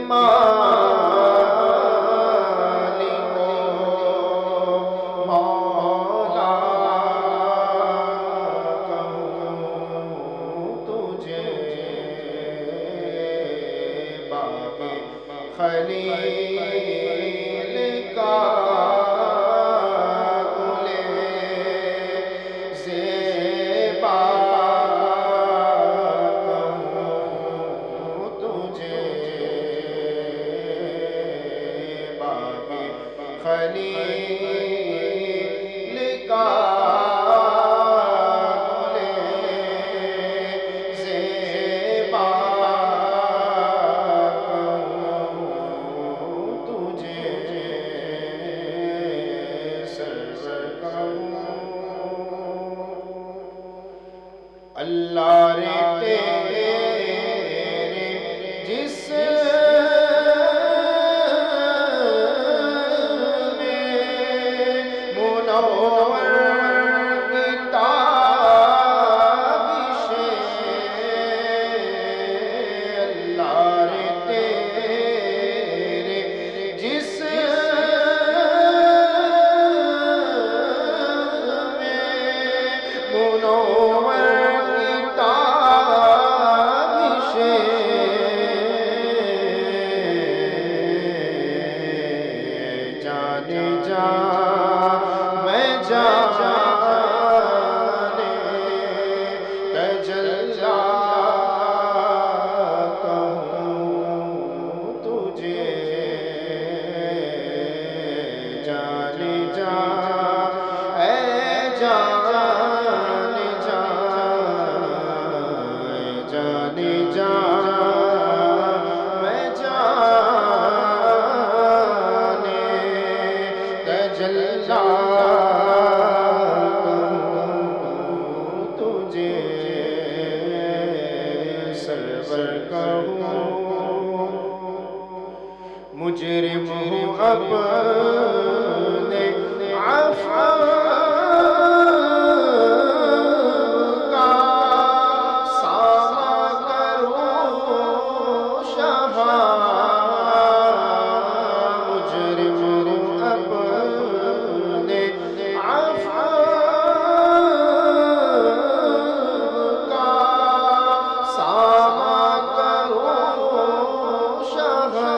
مالک مولا کہوں تجھے، باب خلیل کا خلیل کا گل زیبا کہوں تجھے، سرور کہوں اللہ رے تیرے جس مجرم ہوں اپنے عفو کا سامنا کروں شفا، مجرم ہوں اپنے عفو کا سامنا کروں شفا،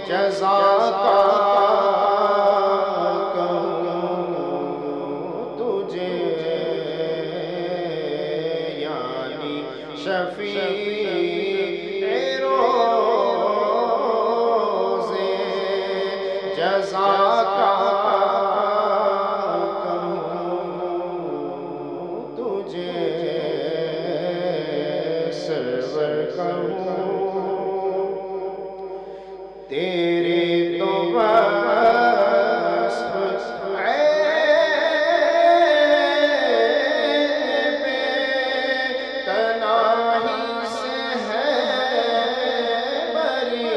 جزا کا کہوں تجھے، یعنی شفیع روز جزا کا کہوں تجھے، سرور کہوں تیرے تو وصف عیب تنہائی سے ہے بری،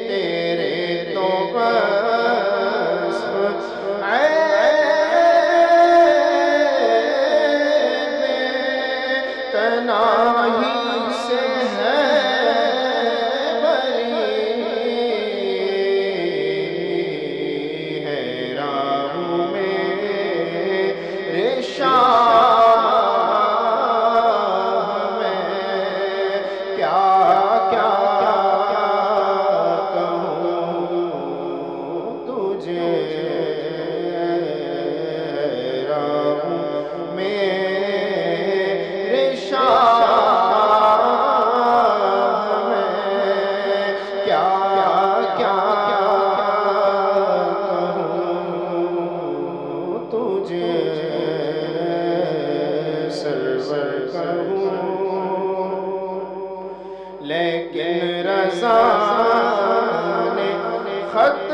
تیرے تو وصف عیب تنہائی سے ہے لیکن رضا نے خط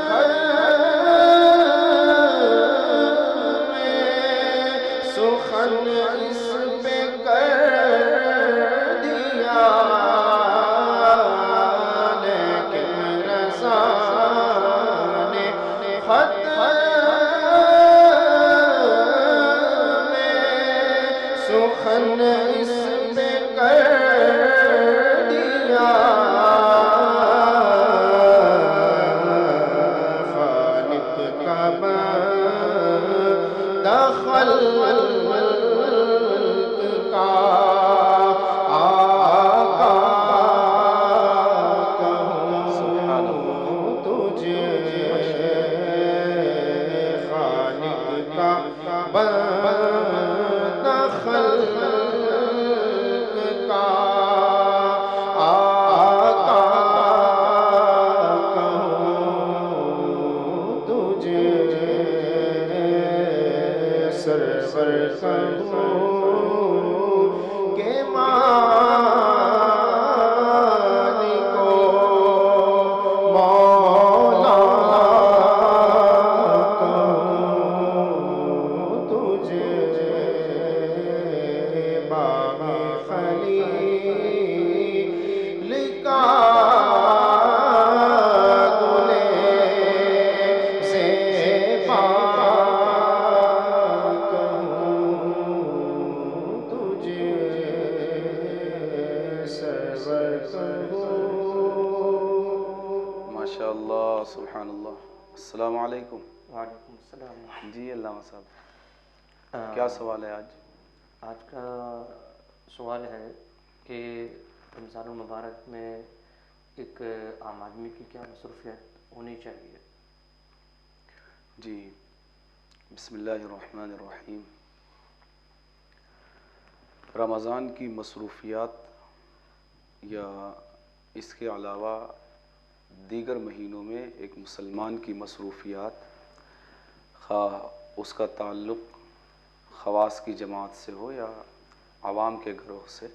میں سخن اس پہ کر دیا، لیکن رضا نے ثروت ہو. ماشاء اللہ سبحان اللہ. السلام علیکم. وعلیکم السلام. جی علامہ صاحب کیا سوال ہے آج؟ آج کا سوال ہے کہ رمضان المبارک میں ایک عام آدمی کی کیا مصروفیات ہونی چاہیے؟ جی بسم اللہ الرحمن الرحیم. رمضان کی مصروفیات یا اس کے علاوہ دیگر مہینوں میں ایک مسلمان کی مصروفیات، خواہ اس کا تعلق خواص کی جماعت سے ہو یا عوام کے گروہ سے،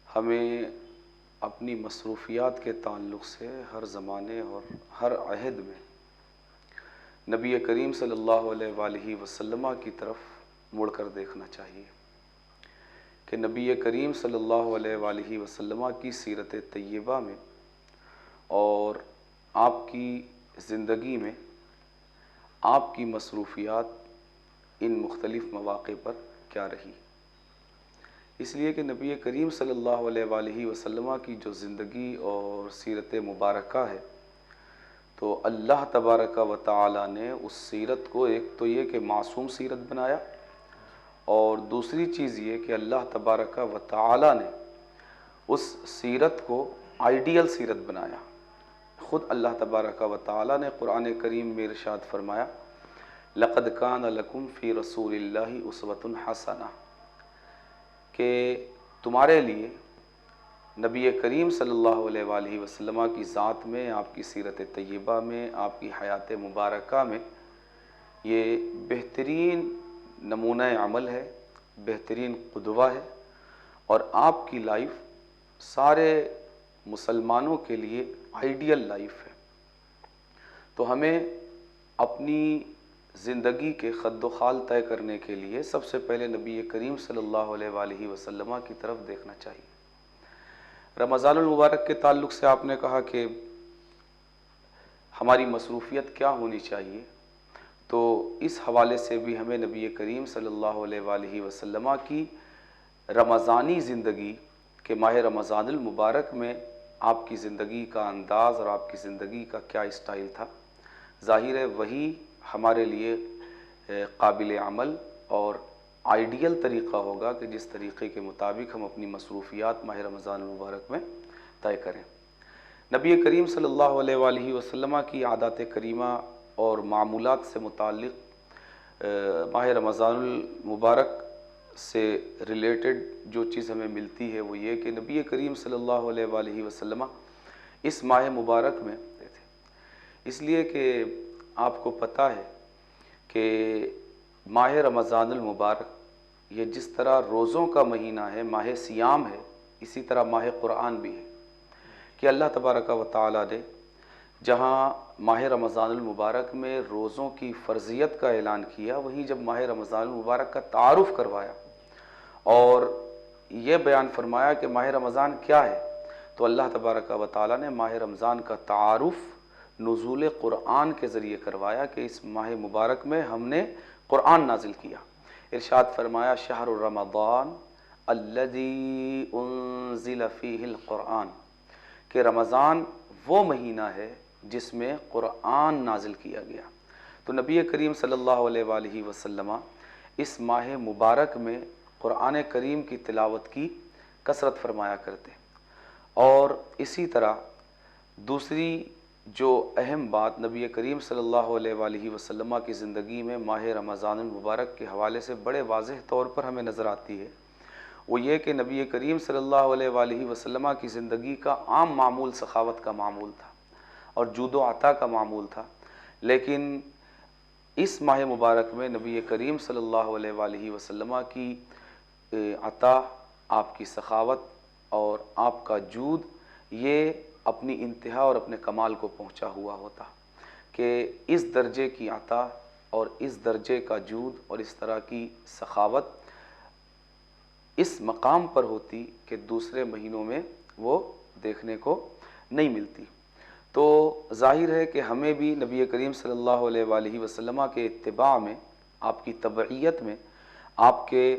ہمیں اپنی مصروفیات کے تعلق سے ہر زمانے اور ہر عہد میں نبی کریم صلی اللہ علیہ وآلہ وسلم کی طرف مڑ کر دیکھنا چاہیے کہ نبی کریم صلی اللہ علیہ وآلہ وسلم کی سیرت طیبہ میں اور آپ کی زندگی میں آپ کی مصروفیات ان مختلف مواقع پر کیا رہی. اس لیے کہ نبی کریم صلی اللہ علیہ وآلہ وسلم کی جو زندگی اور سیرت مبارکہ ہے، تو اللہ تبارک و تعالی نے اس سیرت کو ایک تو یہ کہ معصوم سیرت بنایا، اور دوسری چیز یہ کہ اللہ تبارک و تعالی نے اس سیرت کو آئیڈیل سیرت بنایا. خود اللہ تبارک و تعالی نے قرآن کریم میں ارشاد فرمایا لَقَدْ كَانَ لَكُمْ فِي رَسُولِ اللَّهِ أُسْوَةٌ حَسَنَةٌ، کہ تمہارے لیے نبی کریم صلی اللہ علیہ وآلہ وسلم کی ذات میں، آپ کی سیرت طیبہ میں، آپ کی حیات مبارکہ میں یہ بہترین نمونہ عمل ہے، بہترین قدوہ ہے، اور آپ کی لائف سارے مسلمانوں کے لیے آئیڈیل لائف ہے. تو ہمیں اپنی زندگی کے خد و خال طے کرنے کے لیے سب سے پہلے نبی کریم صلی اللہ علیہ وآلہ وسلم کی طرف دیکھنا چاہیے. رمضان المبارک کے تعلق سے آپ نے کہا کہ ہماری مصروفیت کیا ہونی چاہیے، تو اس حوالے سے بھی ہمیں نبی کریم صلی اللہ علیہ وآلہ وسلم کی رمضانی زندگی کہ ماہ رمضان المبارک میں آپ کی زندگی کا انداز اور آپ کی زندگی کا کیا اسٹائل تھا، ظاہر ہے وہی ہمارے لیے قابل عمل اور آئیڈیل طریقہ ہوگا کہ جس طریقے کے مطابق ہم اپنی مصروفیات ماہ رمضان المبارک میں طے کریں. نبی کریم صلی اللہ علیہ وآلہ وسلم کی عادات کریمہ اور معمولات سے متعلق ماہ رمضان المبارک سے ریلیٹڈ جو چیز ہمیں ملتی ہے وہ یہ کہ نبی کریم صلی اللہ علیہ وآلہ وسلم اس ماہ مبارک میں تھے، اس لیے کہ آپ کو پتہ ہے کہ ماہ رمضان المبارک یہ جس طرح روزوں کا مہینہ ہے، ماہ سیام ہے، اسی طرح ماہ قرآن بھی ہے کہ اللہ تبارک و تعالی نے جہاں ماہ رمضان المبارک میں روزوں کی فرضیت کا اعلان کیا، وہیں جب ماہ رمضان المبارک کا تعارف کروایا اور یہ بیان فرمایا کہ ماہ رمضان کیا ہے، تو اللہ تبارک و تعالی نے ماہ رمضان کا تعارف نزول قرآن کے ذریعے کروایا کہ اس ماہ مبارک میں ہم نے قرآن نازل کیا. ارشاد فرمایا شہر رمضان الذی انزل فیہ القرآن، کہ رمضان وہ مہینہ ہے جس میں قرآن نازل کیا گیا. تو نبی کریم صلی اللہ علیہ وآلہ وسلم اس ماہ مبارک میں قرآن کریم کی تلاوت کی کثرت فرمایا کرتے. اور اسی طرح دوسری جو اہم بات نبی کریم صلی اللہ علیہ وآلہ وسلم کی زندگی میں ماہ رمضان المبارک کے حوالے سے بڑے واضح طور پر ہمیں نظر آتی ہے، وہ یہ کہ نبی کریم صلی اللہ علیہ وآلہ وسلم کی زندگی کا عام معمول سخاوت کا معمول تھا اور جود و عطا کا معمول تھا، لیکن اس ماہ مبارک میں نبی کریم صلی اللہ علیہ وآلہ وسلم کی عطا، آپ کی سخاوت اور آپ کا جود یہ اپنی انتہا اور اپنے کمال کو پہنچا ہوا ہوتا کہ اس درجے کی عطا اور اس درجے کا جود اور اس طرح کی سخاوت اس مقام پر ہوتی کہ دوسرے مہینوں میں وہ دیکھنے کو نہیں ملتی. تو ظاہر ہے کہ ہمیں بھی نبی کریم صلی اللہ علیہ وآلہ وسلم کے اتباع میں، آپ کی تبعیت میں، آپ کے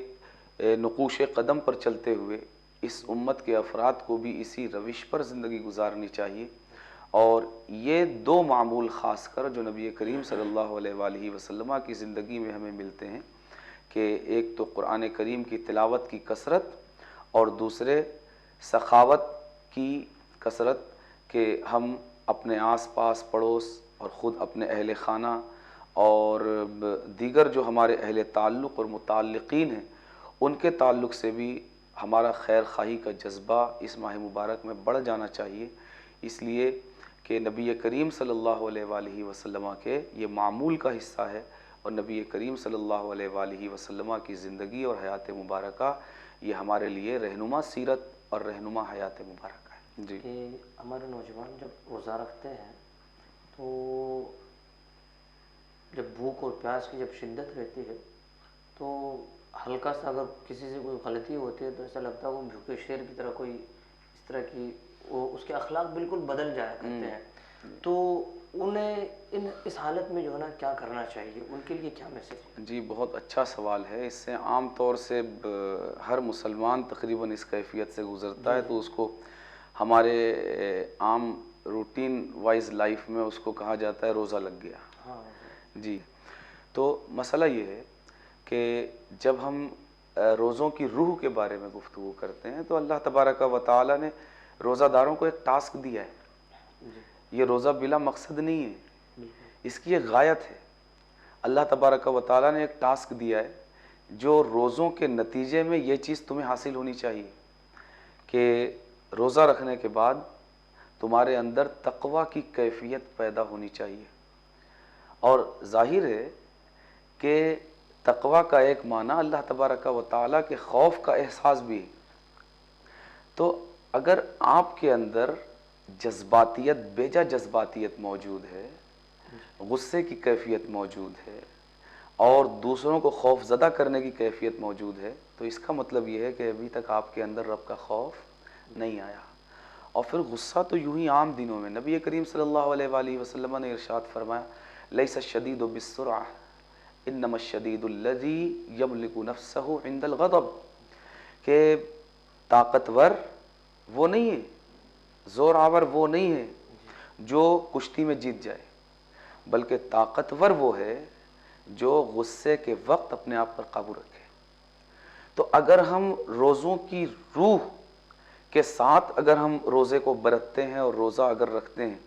نقوش قدم پر چلتے ہوئے اس امت کے افراد کو بھی اسی روش پر زندگی گزارنی چاہیے. اور یہ دو معمول خاص کر جو نبی کریم صلی اللہ علیہ وآلہ وسلم کی زندگی میں ہمیں ملتے ہیں کہ ایک تو قرآن کریم کی تلاوت کی کثرت اور دوسرے سخاوت کی کثرت، کہ ہم اپنے آس پاس پڑوس اور خود اپنے اہل خانہ اور دیگر جو ہمارے اہل تعلق اور متعلقین ہیں ان کے تعلق سے بھی ہمارا خیر خواہی کا جذبہ اس ماہ مبارک میں بڑھ جانا چاہیے. اس لیے کہ نبی کریم صلی اللہ علیہ وآلہ وسلم کے یہ معمول کا حصہ ہے، اور نبی کریم صلی اللہ علیہ وآلہ وسلم کی زندگی اور حیات مبارکہ یہ ہمارے لیے رہنما سیرت اور رہنما حیات مبارکہ ہے. جی. کہ ہمارے نوجوان جب روزہ رکھتے ہیں تو جب بھوک اور پیاس کی جب شدت رہتی ہے تو ہلکا سا اگر کسی سے کوئی غلطی ہوتی ہے تو ایسا لگتا ہے وہ بھوکے شیر کی طرح کوئی اس طرح کی وہ اس کے اخلاق بالکل بدل جایا کرتے ہیں. تو انہیں اس حالت میں جو ہے نا کیا کرنا چاہیے، ان کے لیے کیا میسیج ہے؟ جی بہت اچھا سوال ہے. اس سے عام طور سے ہر مسلمان تقریباً اس کیفیت سے گزرتا ہے، تو اس کو ہمارے عام روٹین وائز لائف میں اس کو کہا جاتا ہے روزہ لگ گیا. ہاں جی. تو مسئلہ یہ ہے کہ جب ہم روزوں کی روح کے بارے میں گفتگو کرتے ہیں تو اللہ تبارک و تعالیٰ نے روزہ داروں کو ایک ٹاسک دیا ہے. یہ روزہ بلا مقصد نہیں ہے، اس کی ایک غایت ہے. اللہ تبارک و تعالیٰ نے ایک ٹاسک دیا ہے جو روزوں کے نتیجے میں یہ چیز تمہیں حاصل ہونی چاہیے کہ روزہ رکھنے کے بعد تمہارے اندر تقوی کی کیفیت پیدا ہونی چاہیے. اور ظاہر ہے کہ تقوی کا ایک معنی اللہ تبارک و تعالیٰ کے خوف کا احساس بھی ہے. تو اگر آپ کے اندر جذباتیت، بیجا جذباتیت موجود ہے، غصے کی کیفیت موجود ہے اور دوسروں کو خوف زدہ کرنے کی کیفیت موجود ہے، تو اس کا مطلب یہ ہے کہ ابھی تک آپ کے اندر رب کا خوف نہیں آیا. اور پھر غصہ تو یوں ہی عام دنوں میں نبی کریم صلی اللہ علیہ وآلہ وسلم نے ارشاد فرمایا لیس الشدید بالسرعہ انما الشدید الذی یملک نفسہ عند الغضب، کہ طاقتور وہ نہیں ہے، زور آور وہ نہیں ہے جو کشتی میں جیت جائے، بلکہ طاقتور وہ ہے جو غصے کے وقت اپنے آپ پر قابو رکھے. تو اگر ہم روزوں کی روح کے ساتھ اگر ہم روزے کو برتتے ہیں اور روزہ اگر رکھتے ہیں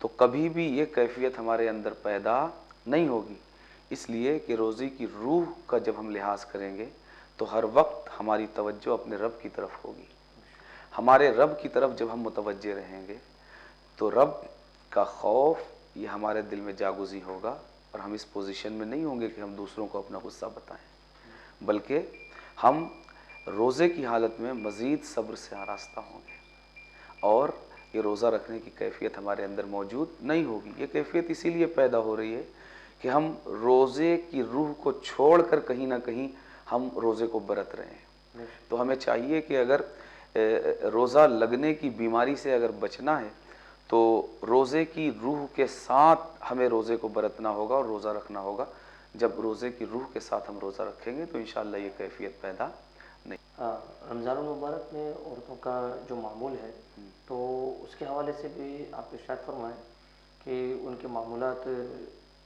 تو کبھی بھی یہ کیفیت ہمارے اندر پیدا نہیں ہوگی. اس لیے کہ روزے کی روح کا جب ہم لحاظ کریں گے تو ہر وقت ہماری توجہ اپنے رب کی طرف ہوگی. ہمارے رب کی طرف جب ہم متوجہ رہیں گے تو رب کا خوف یہ ہمارے دل میں جاگزی ہوگا، اور ہم اس پوزیشن میں نہیں ہوں گے کہ ہم دوسروں کو اپنا غصہ بتائیں، بلکہ ہم روزے کی حالت میں مزید صبر سے آراستہ ہوں گے اور یہ روزہ رکھنے کی کیفیت ہمارے اندر موجود نہیں ہوگی. یہ کیفیت اسی لیے پیدا ہو رہی ہے کہ ہم روزے کی روح کو چھوڑ کر کہیں نہ کہیں ہم روزے کو برت رہے ہیں. تو ہمیں چاہیے کہ اگر روزہ لگنے کی بیماری سے اگر بچنا ہے تو روزے کی روح کے ساتھ ہمیں روزے کو برتنا ہوگا اور روزہ رکھنا ہوگا. جب روزے کی روح کے ساتھ ہم روزہ رکھیں گے تو انشاءاللہ یہ کیفیت پیدا نہیں. رمضان المبارک میں عورتوں کا جو معمول ہے تو اس کے حوالے سے بھی آپ ارشاد فرمائیں کہ ان کے معمولات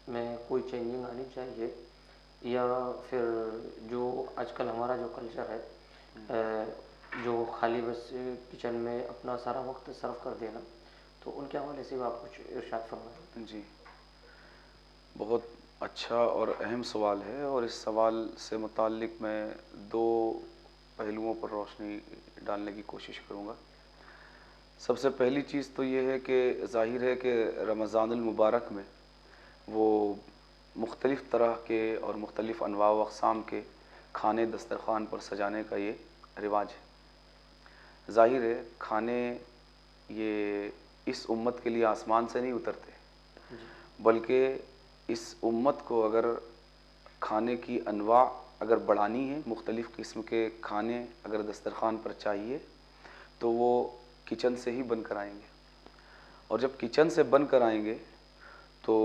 میں کوئی چینجنگ آنی چاہیے، یا پھر جو آج کل ہمارا جو کلچر ہے جو خالی بس کچن میں اپنا سارا وقت صرف کر دینا، تو ان کے حوالے سے بھی آپ کچھ ارشاد فرمائیں. جی بہت اچھا اور اہم سوال ہے، اور اس سوال سے متعلق میں دو پہلوؤں پر روشنی ڈالنے کی کوشش کروں گا. سب سے پہلی چیز تو یہ ہے کہ ظاہر ہے کہ رمضان المبارک میں وہ مختلف طرح کے اور مختلف انواع و اقسام کے کھانے دسترخوان پر سجانے کا یہ رواج ہے. ظاہر ہے کھانے یہ اس امت کے لیے آسمان سے نہیں اترتے، بلکہ اس امت کو اگر کھانے کی انواع اگر بڑھانی ہے، مختلف قسم کے کھانے اگر دسترخوان پر چاہیے تو وہ کچن سے ہی بن کر آئیں گے. اور جب کچن سے بن کر آئیں گے تو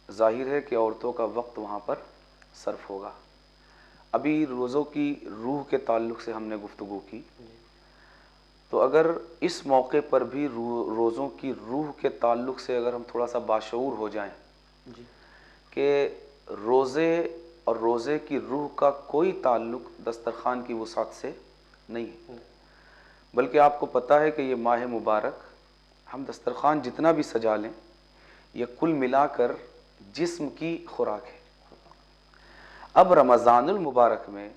ظاہر ہے کہ عورتوں کا وقت وہاں پر صرف ہوگا. ابھی روزوں کی روح کے تعلق سے ہم نے گفتگو کی تو اگر اس موقع پر بھی روزوں کی روح کے تعلق سے اگر ہم تھوڑا سا باشعور ہو جائیں جی کہ روزے اور روزے کی روح کا کوئی تعلق دسترخوان کی وسعت سے نہیں ہے، بلکہ آپ کو پتہ ہے کہ یہ ماہ مبارک ہم دسترخوان جتنا بھی سجا لیں یہ کل ملا کر جسم کی خوراک ہے۔ اب رمضان المبارک میں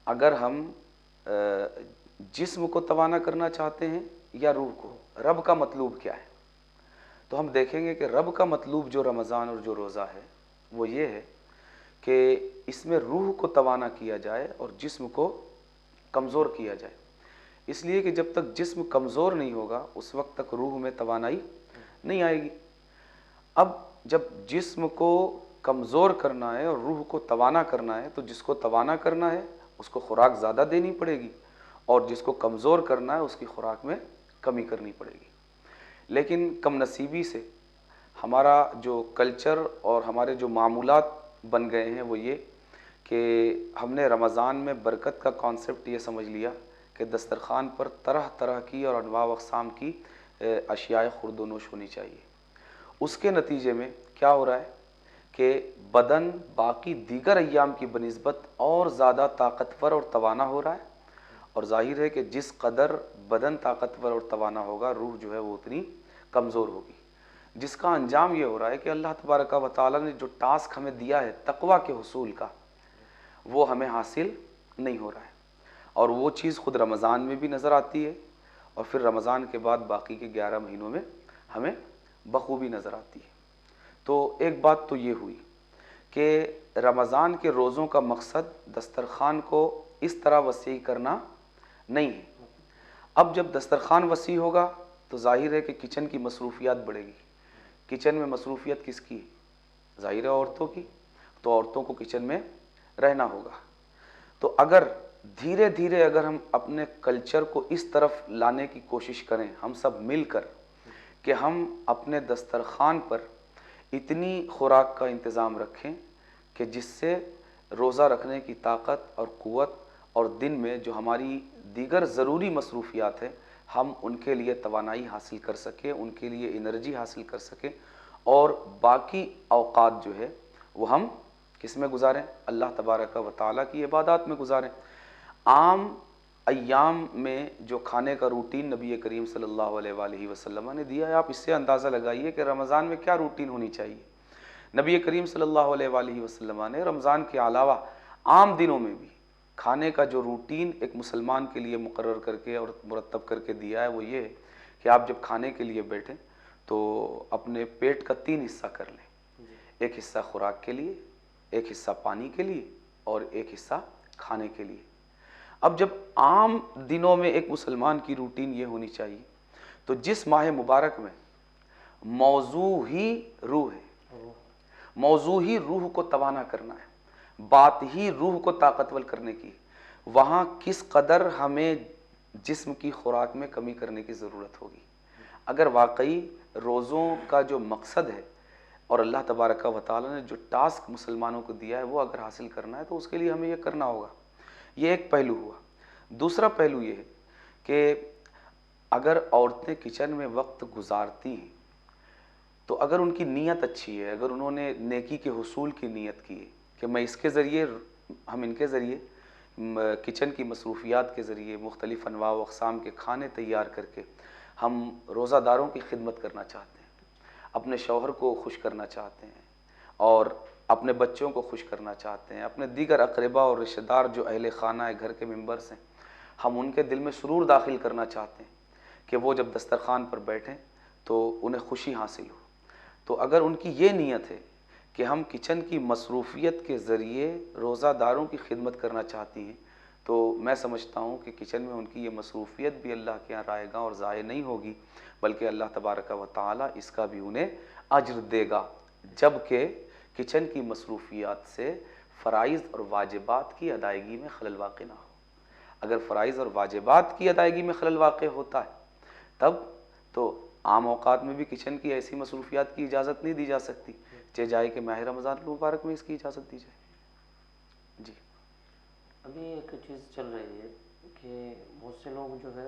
اگر ہم جسم کو توانا کرنا چاہتے ہیں یا روح کو، رب کا مطلوب کیا ہے؟ تو ہم دیکھیں گے کہ رب کا مطلوب جو رمضان اور جو روزہ ہے وہ یہ ہے کہ اس میں روح کو توانا کیا جائے اور جسم کو کمزور کیا جائے، اس لیے کہ جب تک جسم کمزور نہیں ہوگا اس وقت تک روح میں توانائی نہیں آئے گی۔ اب جب جسم کو کمزور کرنا ہے اور روح کو توانا کرنا ہے تو جس کو توانا کرنا ہے اس کو خوراک زیادہ دینی پڑے گی، اور جس کو کمزور کرنا ہے اس کی خوراک میں کمی کرنی پڑے گی۔ لیکن کم نصیبی سے ہمارا جو کلچر اور ہمارے جو معمولات بن گئے ہیں وہ یہ کہ ہم نے رمضان میں برکت کا کانسیپٹ یہ سمجھ لیا کہ دسترخوان پر طرح طرح کی اور انواع و اقسام کی اشیاء خورد و نوش ہونی چاہیے۔ اس کے نتیجے میں کیا ہو رہا ہے کہ بدن باقی دیگر ایام کی بنسبت اور زیادہ طاقتور اور توانا ہو رہا ہے، اور ظاہر ہے کہ جس قدر بدن طاقتور اور توانا ہوگا روح جو ہے وہ اتنی کمزور ہوگی، جس کا انجام یہ ہو رہا ہے کہ اللہ تبارک و تعالیٰ نے جو ٹاسک ہمیں دیا ہے تقویٰ کے حصول کا وہ ہمیں حاصل نہیں ہو رہا ہے، اور وہ چیز خود رمضان میں بھی نظر آتی ہے اور پھر رمضان کے بعد باقی کے 11 مہینوں میں ہمیں بخوبی نظر آتی ہے۔ تو ایک بات تو یہ ہوئی کہ رمضان کے روزوں کا مقصد دسترخوان کو اس طرح وسیع کرنا نہیں ہے۔ اب جب دسترخوان وسیع ہوگا تو ظاہر ہے کہ کچن کی مصروفیات بڑھے گی۔ کچن میں مصروفیت کس کی ہے؟ ظاہر ہے عورتوں کی، تو عورتوں کو کچن میں رہنا ہوگا۔ تو اگر دھیرے دھیرے اگر ہم اپنے کلچر کو اس طرف لانے کی کوشش کریں ہم سب مل کر کہ ہم اپنے دسترخوان پر اتنی خوراک کا انتظام رکھیں کہ جس سے روزہ رکھنے کی طاقت اور قوت اور دن میں جو ہماری دیگر ضروری مصروفیات ہیں ہم ان کے لیے توانائی حاصل کر سکیں، ان کے لیے انرجی حاصل کر سکیں، اور باقی اوقات جو ہے وہ ہم کس میں گزاریں؟ اللہ تبارک و تعالیٰ کی عبادات میں گزاریں۔ عام ایام میں جو کھانے کا روٹین نبی کریم صلی اللہ علیہ وآلہ وسلم نے دیا ہے، آپ اس سے اندازہ لگائیے کہ رمضان میں کیا روٹین ہونی چاہیے۔ نبی کریم صلی اللہ علیہ وآلہ وسلم نے رمضان کے علاوہ عام دنوں میں بھی کھانے کا جو روٹین ایک مسلمان کے لیے مقرر کر کے اور مرتب کر کے دیا ہے وہ یہ ہے کہ آپ جب کھانے کے لیے بیٹھیں تو اپنے پیٹ کا 3 حصہ کر لیں، ایک حصہ خوراک کے لیے، ایک حصہ پانی کے لیے اور ایک حصہ کھانے کے لیے۔ اب جب عام دنوں میں ایک مسلمان کی روٹین یہ ہونی چاہیے تو جس ماہ مبارک میں موضوع ہی روح ہے، موضوع ہی روح کو توانا کرنا ہے، بات ہی روح کو طاقتور کرنے کی، وہاں کس قدر ہمیں جسم کی خوراک میں کمی کرنے کی ضرورت ہوگی۔ اگر واقعی روزوں کا جو مقصد ہے اور اللہ تبارک و تعالیٰ نے جو ٹاسک مسلمانوں کو دیا ہے وہ اگر حاصل کرنا ہے تو اس کے لیے ہمیں یہ کرنا ہوگا۔ یہ ایک پہلو ہوا۔ دوسرا پہلو یہ ہے کہ اگر عورتیں کچن میں وقت گزارتی ہیں تو اگر ان کی نیت اچھی ہے، اگر انہوں نے نیکی کے حصول کی نیت کی ہے کہ میں اس کے ذریعے ہم ان کے ذریعے کچن کی مصروفیات کے ذریعے مختلف انواع و اقسام کے کھانے تیار کر کے ہم روزہ داروں کی خدمت کرنا چاہتے ہیں، اپنے شوہر کو خوش کرنا چاہتے ہیں اور اپنے بچوں کو خوش کرنا چاہتے ہیں، اپنے دیگر اقربا اور رشتہ دار جو اہل خانہ گھر کے ممبرس ہیں ہم ان کے دل میں سرور داخل کرنا چاہتے ہیں کہ وہ جب دسترخوان پر بیٹھیں تو انہیں خوشی حاصل ہو۔ تو اگر ان کی یہ نیت ہے کہ ہم کچن کی مصروفیت کے ذریعے روزہ داروں کی خدمت کرنا چاہتی ہیں تو میں سمجھتا ہوں کہ کچن میں ان کی یہ مصروفیت بھی اللہ کے یہاں رائے گاہ اور ضائع نہیں ہوگی، بلکہ اللہ تبارک و تعالیٰ اس کا بھی انہیں اجر دے گا، جبکہ کچن کی مصروفیات سے فرائض اور واجبات کی ادائیگی میں خلل واقع نہ ہو۔ اگر فرائض اور واجبات کی ادائیگی میں خلل واقع ہوتا ہے تب تو عام اوقات میں بھی کچن کی ایسی مصروفیات کی اجازت نہیں دی جا سکتی، چاہے جائے کہ ماہ رمضان المبارک میں اس کی اجازت دی جائے۔ جی ابھی ایک چیز چل رہی ہے کہ بہت سے لوگ جو ہے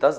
10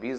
20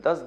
10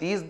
30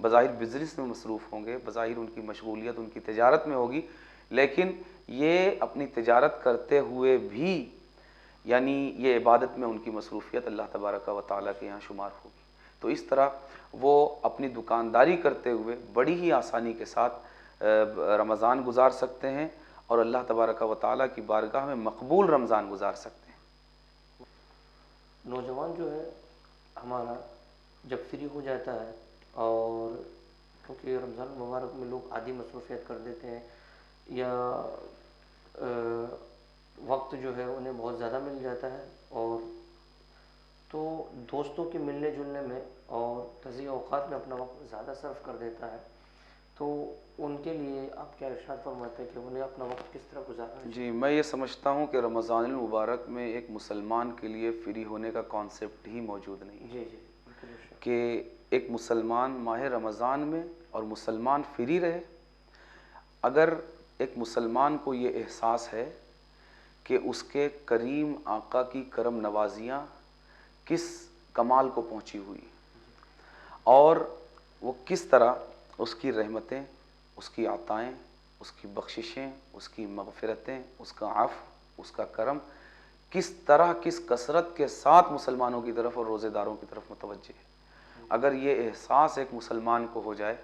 بظاہر بزنس میں مصروف ہوں گے، بظاہر ان کی مشغولیت ان کی تجارت میں ہوگی، لیکن یہ اپنی تجارت کرتے ہوئے بھی یعنی یہ عبادت میں ان کی مصروفیت اللہ تبارک و تعالیٰ کے یہاں شمار ہوگی۔ تو اس طرح وہ اپنی دکانداری کرتے ہوئے بڑی ہی آسانی کے ساتھ رمضان گزار سکتے ہیں اور اللہ تبارک و تعالیٰ کی بارگاہ میں مقبول رمضان گزار سکتے ہیں۔ نوجوان جو ہے ہمارا جب فری ہو جاتا ہے، اور کیونکہ رمضان المبارک میں لوگ آدھی مصروفیت کر دیتے ہیں، یا وقت جو ہے انہیں بہت زیادہ مل جاتا ہے، اور تو دوستوں کے ملنے جلنے میں اور تضیع اوقات میں اپنا وقت زیادہ صرف کر دیتا ہے، تو ان کے لیے آپ کیا ارشاد فرماتے ہیں کہ انہیں اپنا وقت کس طرح گزارنا ہے؟ جی، میں یہ سمجھتا ہوں کہ رمضان المبارک میں ایک مسلمان کے لیے فری ہونے کا کانسیپٹ ہی موجود نہیں ہے، جی جی بالکل ارشاد۔ کہ ایک مسلمان ماہ رمضان میں اور مسلمان فری رہے۔ اگر ایک مسلمان کو یہ احساس ہے کہ اس کے کریم آقا کی کرم نوازیاں کس کمال کو پہنچی ہوئی اور وہ کس طرح اس کی رحمتیں، اس کی عطائیں، اس کی بخششیں، اس کی مغفرتیں، اس کا عفو، اس کا کرم کس طرح کس کثرت کے ساتھ مسلمانوں کی طرف اور روزے داروں کی طرف متوجہ ہے، اگر یہ احساس ایک مسلمان کو ہو جائے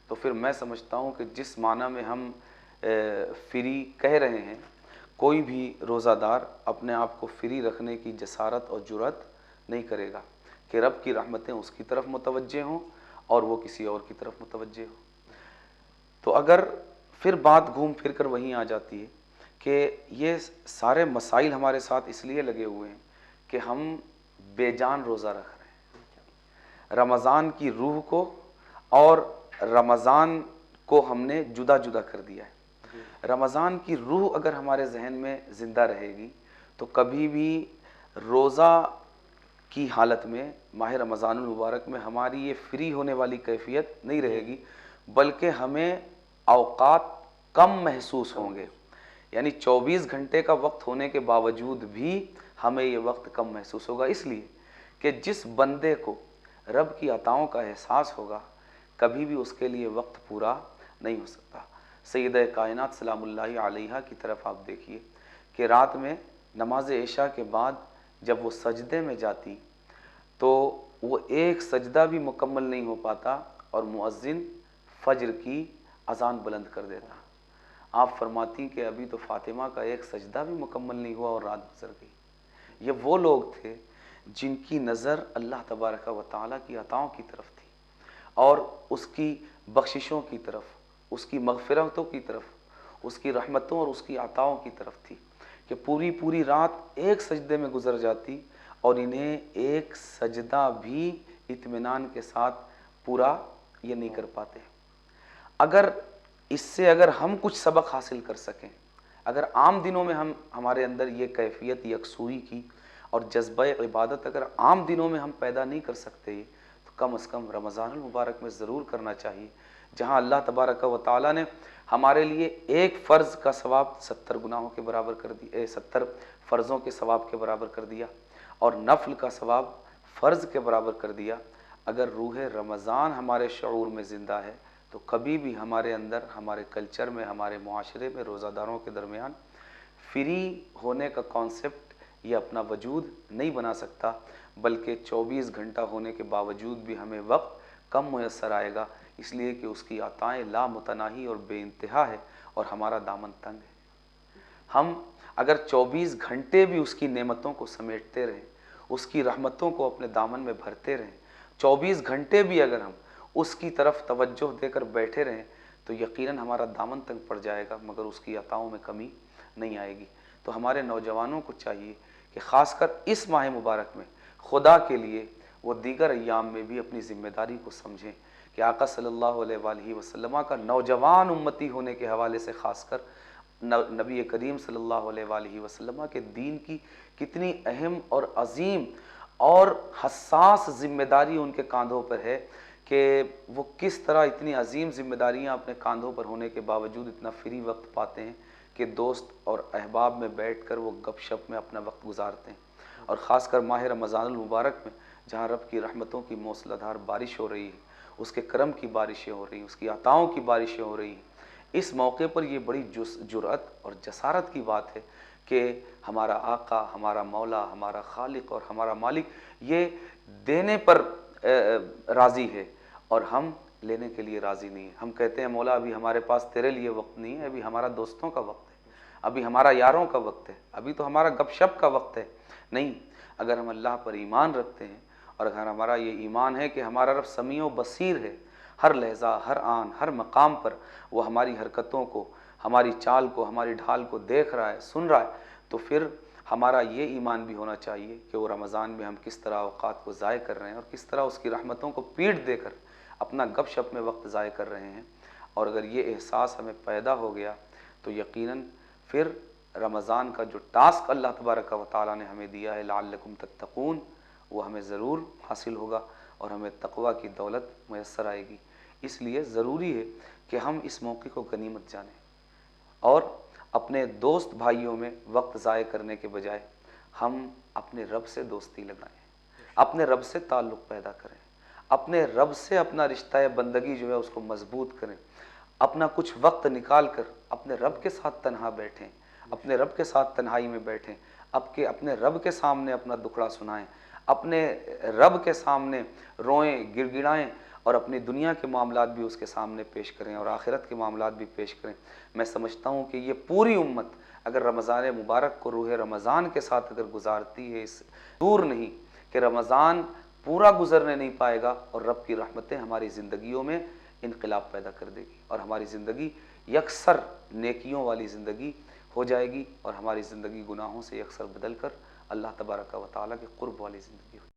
تو پھر میں سمجھتا ہوں کہ جس معنی میں ہم فری کہہ رہے ہیں، کوئی بھی روزہ دار اپنے آپ کو فری رکھنے کی جسارت اور جرأت نہیں کرے گا کہ رب کی رحمتیں اس کی طرف متوجہ ہوں اور وہ کسی اور کی طرف متوجہ ہو۔ تو اگر پھر بات گھوم پھر کر وہیں آ جاتی ہے کہ یہ سارے مسائل ہمارے ساتھ اس لیے لگے ہوئے ہیں کہ ہم بے جان روزہ رکھ رہے ہیں، رمضان کی روح کو اور رمضان کو ہم نے جدا جدا کر دیا ہے۔ رمضان کی روح اگر ہمارے ذہن میں زندہ رہے گی تو کبھی بھی روزہ کی حالت میں ماہ رمضان المبارک میں ہماری یہ فری ہونے والی کیفیت نہیں رہے گی، بلکہ ہمیں اوقات کم محسوس ہوں گے، یعنی 24 گھنٹے کا وقت ہونے کے باوجود بھی ہمیں یہ وقت کم محسوس ہوگا، اس لیے کہ جس بندے کو رب کی عطاؤں کا احساس ہوگا کبھی بھی اس کے لیے وقت پورا نہیں ہو سکتا۔ سیدہ کائنات سلام اللہ علیہا کی طرف آپ دیکھیے کہ رات میں نماز عشاء کے بعد جب وہ سجدے میں جاتی تو وہ ایک سجدہ بھی مکمل نہیں ہو پاتا اور مؤذن فجر کی اذان بلند کر دیتا۔ آپ فرماتی کہ ابھی تو فاطمہ کا ایک سجدہ بھی مکمل نہیں ہوا اور رات گزر گئی۔ یہ وہ لوگ تھے جن کی نظر اللہ تبارک و تعالیٰ کی عطاؤں کی طرف تھی اور اس کی بخششوں کی طرف، اس کی مغفرتوں کی طرف، اس کی رحمتوں اور اس کی عطاؤں کی طرف تھی، کہ پوری پوری رات ایک سجدے میں گزر جاتی اور انہیں ایک سجدہ بھی اطمینان کے ساتھ پورا یہ نہیں کر پاتے۔ اگر اس سے اگر ہم کچھ سبق حاصل کر سکیں، اگر عام دنوں میں ہمارے اندر یہ کیفیت یکسوئی کی اور جذبہ عبادت اگر عام دنوں میں ہم پیدا نہیں کر سکتے تو کم از کم رمضان المبارک میں ضرور کرنا چاہیے، جہاں اللہ تبارک و تعالیٰ نے ہمارے لیے ایک فرض کا ثواب 70 گناہوں کے برابر کر دیا، 70 فرضوں کے ثواب کے برابر کر دیا اور نفل کا ثواب فرض کے برابر کر دیا۔ اگر روح رمضان ہمارے شعور میں زندہ ہے تو کبھی بھی ہمارے اندر، ہمارے کلچر میں، ہمارے معاشرے میں روزہ داروں کے درمیان فری ہونے کا کانسیپٹ یہ اپنا وجود نہیں بنا سکتا، بلکہ 24 گھنٹہ ہونے کے باوجود بھی ہمیں وقت کم میسر آئے گا، اس لیے کہ اس کی عطائیں لا متناہی اور بے انتہا ہے اور ہمارا دامن تنگ ہے۔ ہم اگر 24 گھنٹے بھی اس کی نعمتوں کو سمیٹتے رہیں، اس کی رحمتوں کو اپنے دامن میں بھرتے رہیں، 24 گھنٹے بھی اگر ہم اس کی طرف توجہ دے کر بیٹھے رہیں تو یقیناً ہمارا دامن تنگ پڑ جائے گا، مگر اس کی عطاؤں میں کمی نہیں آئے گی۔ تو ہمارے نوجوانوں کو چاہیے کہ خاص کر اس ماہ مبارک میں خدا کے لیے وہ دیگر ایام میں بھی اپنی ذمہ داری کو سمجھیں کہ آقا صلی اللہ علیہ وآلہ وسلم کا نوجوان امتی ہونے کے حوالے سے خاص کر نبی کریم صلی اللہ علیہ وآلہ وسلم کے دین کی کتنی اہم اور عظیم اور حساس ذمہ داری ان کے کاندھوں پر ہے، کہ وہ کس طرح اتنی عظیم ذمہ داریاں اپنے کاندھوں پر ہونے کے باوجود اتنا فری وقت پاتے ہیں کہ دوست اور احباب میں بیٹھ کر وہ گپ شپ میں اپنا وقت گزارتے ہیں، اور خاص کر ماہ رمضان المبارک میں جہاں رب کی رحمتوں کی موسلا دھار بارش ہو رہی ہے، اس کے کرم کی بارشیں ہو رہی ہیں، اس کی عطاؤں کی بارشیں ہو رہی ہیں۔ اس موقع پر یہ بڑی جرأت اور جسارت کی بات ہے کہ ہمارا آقا، ہمارا مولا، ہمارا خالق اور ہمارا مالک یہ دینے پر راضی ہے اور ہم لینے کے لیے راضی نہیں ہے۔ ہم کہتے ہیں مولا ابھی ہمارے پاس تیرے لیے وقت نہیں ہے، ابھی ہمارا دوستوں کا وقت ہے، ابھی ہمارا یاروں کا وقت ہے، ابھی تو ہمارا گپ شپ کا وقت ہے۔ نہیں، اگر ہم اللہ پر ایمان رکھتے ہیں اور اگر ہمارا یہ ایمان ہے کہ ہمارا رب سمیع و بصیر ہے، ہر لحظہ، ہر آن، ہر مقام پر وہ ہماری حرکتوں کو، ہماری چال کو، ہماری ڈھال کو دیکھ رہا ہے، سن رہا ہے، تو پھر ہمارا یہ ایمان بھی ہونا چاہیے کہ وہ رمضان میں ہم کس طرح اوقات کو ضائع کر رہے ہیں اور کس طرح اس کی رحمتوں کو پیٹ دے کر اپنا گپ شپ میں وقت ضائع کر رہے ہیں۔ اور اگر یہ احساس ہمیں پیدا ہو گیا تو یقیناً پھر رمضان کا جو ٹاسک اللہ تبارک و تعالیٰ نے ہمیں دیا ہے لعلکم تتقون، وہ ہمیں ضرور حاصل ہوگا اور ہمیں تقوی کی دولت میسر آئے گی۔ اس لیے ضروری ہے کہ ہم اس موقع کو غنیمت جانیں اور اپنے دوست بھائیوں میں وقت ضائع کرنے کے بجائے ہم اپنے رب سے دوستی لگائیں، اپنے رب سے تعلق پیدا کریں، اپنے رب سے اپنا رشتہ بندگی جو ہے اس کو مضبوط کریں، اپنا کچھ وقت نکال کر اپنے رب کے ساتھ تنہا بیٹھیں، اپنے رب کے ساتھ تنہائی میں بیٹھیں، اپنے رب کے سامنے اپنا دکھڑا سنائیں، اپنے رب کے سامنے روئیں، گڑ گڑائیں اور اپنی دنیا کے معاملات بھی اس کے سامنے پیش کریں اور آخرت کے معاملات بھی پیش کریں۔ میں سمجھتا ہوں کہ یہ پوری امت اگر رمضان مبارک کو روح رمضان کے ساتھ اگر گزارتی ہے، اس دور نہیں کہ رمضان پورا گزرنے نہیں پائے گا اور رب کی رحمتیں ہماری زندگیوں میں انقلاب پیدا کر دے گی اور ہماری زندگی یکسر نیکیوں والی زندگی ہو جائے گی اور ہماری زندگی گناہوں سے یکسر بدل کر اللہ تبارک و تعالیٰ کے قرب والی زندگی ہو جائے گی۔